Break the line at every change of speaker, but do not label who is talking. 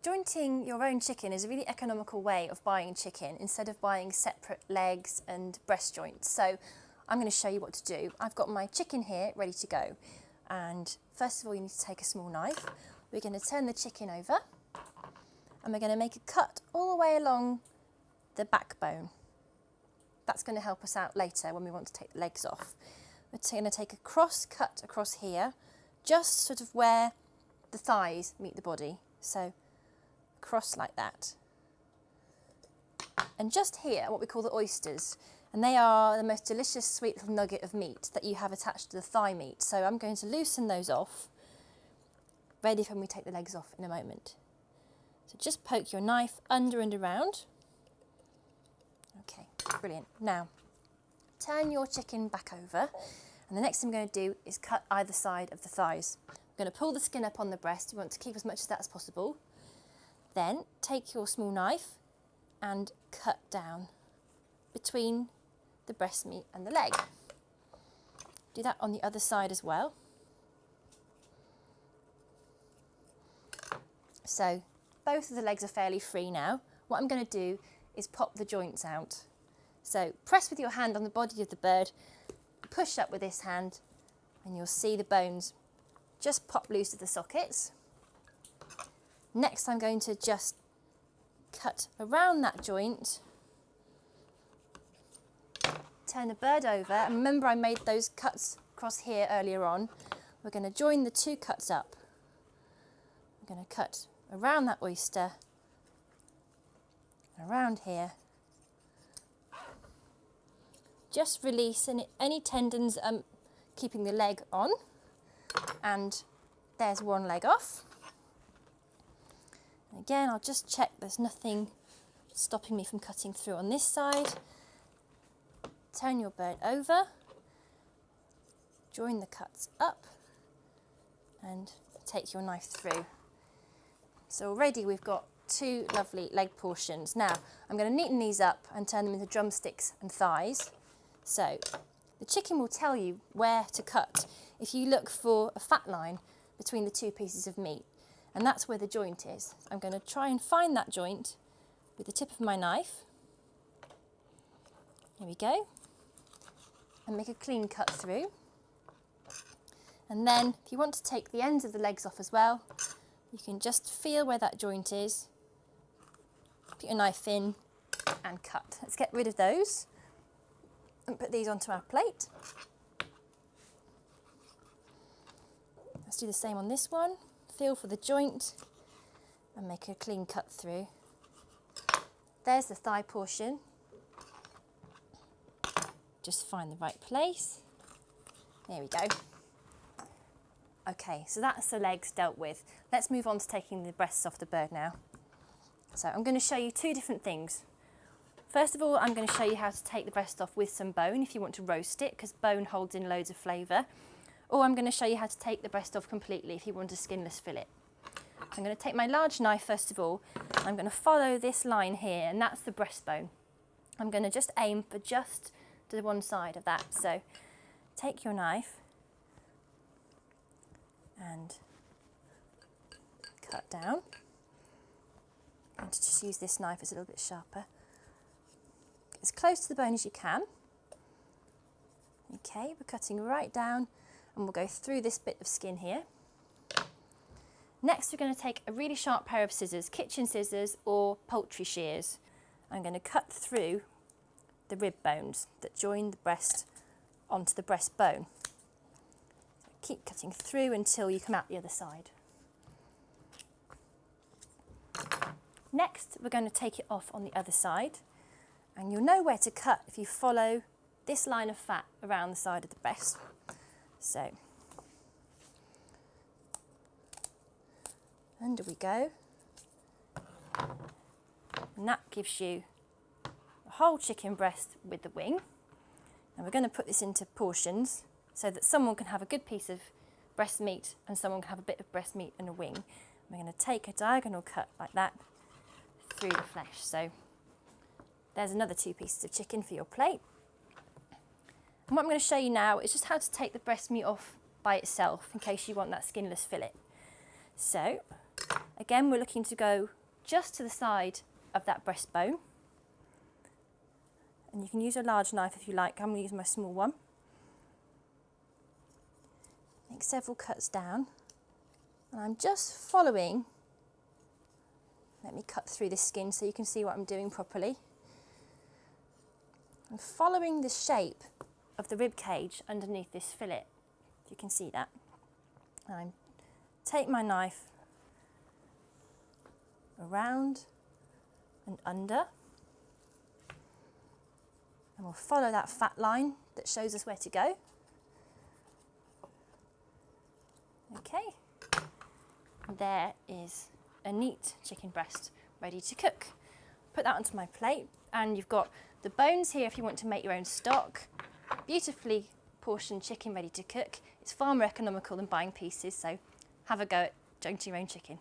Jointing your own chicken is a really economical way of buying chicken instead of buying separate legs and breast joints. So I'm going to show you what to do. I've got my chicken here ready to go. And first of all, you need to take a small knife. We're going to turn the chicken over and we're going to make a cut all the way along the backbone. That's going to help us out later when we want to take the legs off. We're going to take a cross cut across here, just sort of where the thighs meet the body. So cross like that. And just here, what we call the oysters, and they are the most delicious sweet little nugget of meat that you have attached to the thigh meat. So I'm going to loosen those off, ready for when we take the legs off in a moment. So just poke your knife under and around. Okay, brilliant. Now, turn your chicken back over, and the next thing I'm going to do is cut either side of the thighs. I'm going to pull the skin up on the breast. You want to keep as much of that as possible. Then take your small knife and cut down between the breast meat and the leg. Do that on the other side as well. So both of the legs are fairly free now. What I'm going to do is pop the joints out. So press with your hand on the body of the bird, push up with this hand, and you'll see the bones just pop loose of the sockets. Next, I'm going to just cut around that joint, turn the bird over, and remember I made those cuts across here earlier on. We're going to join the two cuts up. I'm going to cut around that oyster, around here. Just release any tendons keeping the leg on, and there's one leg off. And again, I'll just check there's nothing stopping me from cutting through on this side. Turn your bird over, join the cuts up, and take your knife through. So already we've got two lovely leg portions. Now, I'm going to neaten these up and turn them into drumsticks and thighs. So the chicken will tell you where to cut if you look for a fat line between the two pieces of meat. And that's where the joint is. I'm going to try and find that joint with the tip of my knife. Here we go. And make a clean cut through. And then if you want to take the ends of the legs off as well, you can just feel where that joint is, put your knife in and cut. Let's get rid of those and put these onto our plate. Let's do the same on this one. Feel for the joint and make a clean cut through. There's the thigh portion. Just find the right place. There we go. Okay, so that's the legs dealt with. Let's move on to taking the breasts off the bird now. So I'm going to show you two different things. First of all, I'm going to show you how to take the breast off with some bone if you want to roast it, because bone holds in loads of flavour. Or I'm going to show you how to take the breast off completely if you want a skinless fillet. I'm going to take my large knife first of all. I'm going to follow this line here, and that's the breastbone. I'm going to just aim for just to one side of that. So take your knife and cut down. I'm going to just use this knife, it's a little bit sharper. Get as close to the bone as you can. Okay, we're cutting right down, and we'll go through this bit of skin here. Next, we're going to take a really sharp pair of scissors, kitchen scissors or poultry shears. I'm going to cut through the rib bones that join the breast onto the breastbone. So keep cutting through until you come out the other side. Next, we're going to take it off on the other side, and you'll know where to cut if you follow this line of fat around the side of the breast. So, under we go, and that gives you a whole chicken breast with the wing. And we're going to put this into portions so that someone can have a good piece of breast meat and someone can have a bit of breast meat and a wing. We're going to take a diagonal cut like that through the flesh. So there's another 2 pieces of chicken for your plate. And what I'm going to show you now is just how to take the breast meat off by itself in case you want that skinless fillet. So Again, we're looking to go just to the side of that breastbone. And you can use a large knife if you like. I'm going to use my small one. Make several cuts down. And I'm just following. Let me cut through this skin so you can see what I'm doing properly. I'm following the shape of the rib cage underneath this fillet, if you can see that. And I take my knife around and under, and we'll follow that fat line that shows us where to go. Okay, there is a neat chicken breast ready to cook. Put that onto my plate, and you've got the bones here if you want to make your own stock. Beautifully portioned chicken ready to cook. It's far more economical than buying pieces, so have a go at jointing your own chicken.